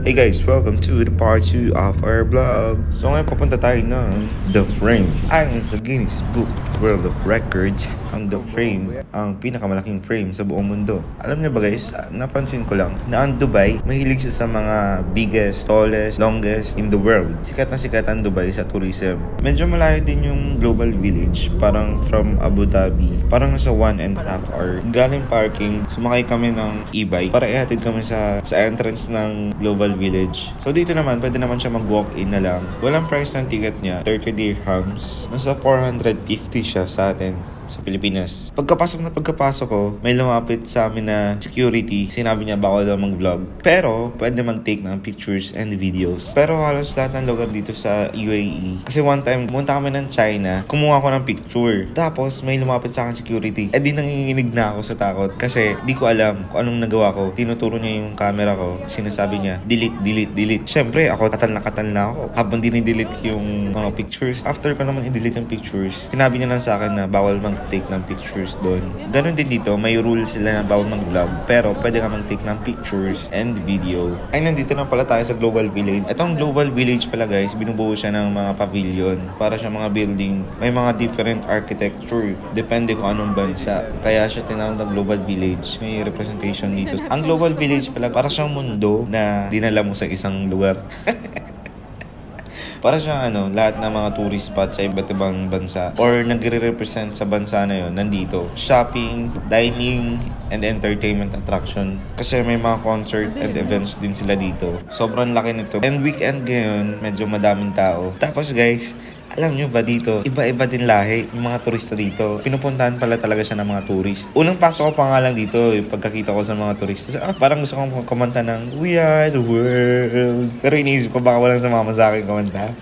Hey guys, welcome to the part 2 of our vlog. So ngayon papunta tayo ng The Frame. Ayon sa Guinness Book World of Records, ang The Frame ang pinakamalaking frame sa buong mundo. Alam niyo ba guys, napansin ko lang na ang Dubai, mahilig siya sa mga biggest, tallest, longest in the world. Sikat na sikat ang Dubai sa tourism. Medyo malayo din yung Global Village, parang from Abu Dhabi. Parang nasa 1.5 hour. Galing parking, sumakay kami ng e-bike para ihatid kami sa entrance ng Global Village. So dito naman, pwede naman siya mag-walk-in na lang. Walang price ng ticket niya, 30 dirhams. Nasa 450 siya sa atin sa Pilipinas. Pagkapasok ko, may lumapit sa amin na security. Sinabi niya bawal daw mag-vlog. Pero, pwede mag-take ng pictures and videos. Pero halos lahat ng lugar dito sa UAE. Kasi one time, pumunta kami ng China, kumuha ko ng picture. Tapos, may lumapit sa akin security. Eh di nanginginig na ako sa takot. Kasi, di ko alam kung anong nagawa ko. Tinuturo niya yung camera ko. Sinasabi niya, delete, delete, delete. Siyempre, ako katal na ako. Habang dinidelete yung mga pictures. After ko naman i-delete yung pictures, sinabi niya lang sa akin na bawal mag-take ng pictures doon. Ganon din dito, may rule sila na bawal mag-vlog, pero pwede ka mag-take ng pictures and video. Ay, nandito na pala tayo sa Global Village. Itong Global Village pala guys, binubuo siya ng mga pavilion. Para siya mga building. May mga different architecture. Depende kung anong bansa. Kaya siya tinawag na Global Village. May representation dito. Ang Global Village pala, para siyang mundo na dinala mo sa isang lugar. Para siyang lahat ng mga tourist spots sa iba't ibang bansa or nagre-represent sa bansa na yun, nandito. Shopping, dining, and entertainment attraction. Kasi may mga concert and events din sila dito. Sobrang laki nito. And weekend ngayon, medyo madaming tao. Tapos guys, alam nyo ba dito, iba-iba din lahi yung mga turista dito. Pinupuntahan pala talaga siya ng mga tourist. Unang pasok ko pa nga lang dito, pagkakita ko sa mga turista. Parang gusto kong kumanta ng We Are The World. Pero iniisip ko baka walang sumama sa akin kumanta.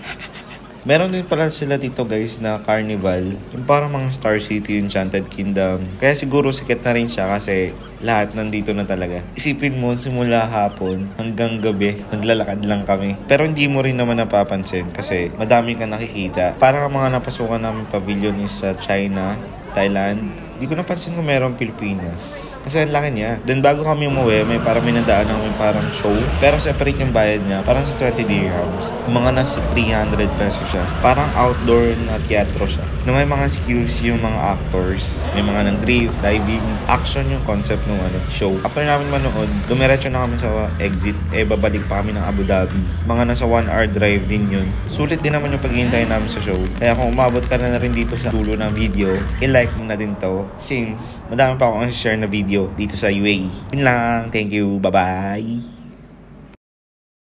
Meron din pala sila dito guys na carnival. Yung parang mga Star City, Enchanted Kingdom. Kaya siguro sikat na rin siya kasi lahat nandito na talaga. Isipin mo, simula hapon hanggang gabi, naglalakad lang kami. Pero hindi mo rin naman napapansin kasi madami kang nakikita. Parang ang mga napasukan namin pavilion is sa China, Thailand. Hindi ko napansin kung meron Pilipinas. Kasi ang laki niya. Then bago kami umuwi, may nadaan namin parang show. Pero separate yung bayad niya. Parang sa 20 dirhams. Mga nasa 300 pesos siya. Parang outdoor na teatro siya. Na may mga skills yung mga actors. May mga ng drift, diving, action yung concept ng show. After namin manood, dumiretso na kami sa exit. Babalik pa kami ng Abu Dhabi. Mga nasa 1 hour drive din yun. Sulit din naman yung paghihintay namin sa show. Kaya kung umabot ka na rin dito sa dulo ng video, i-like mo na din to. Since madami pa akong share na video dito sa UAE. Yun lang. Thank you. Bye-bye.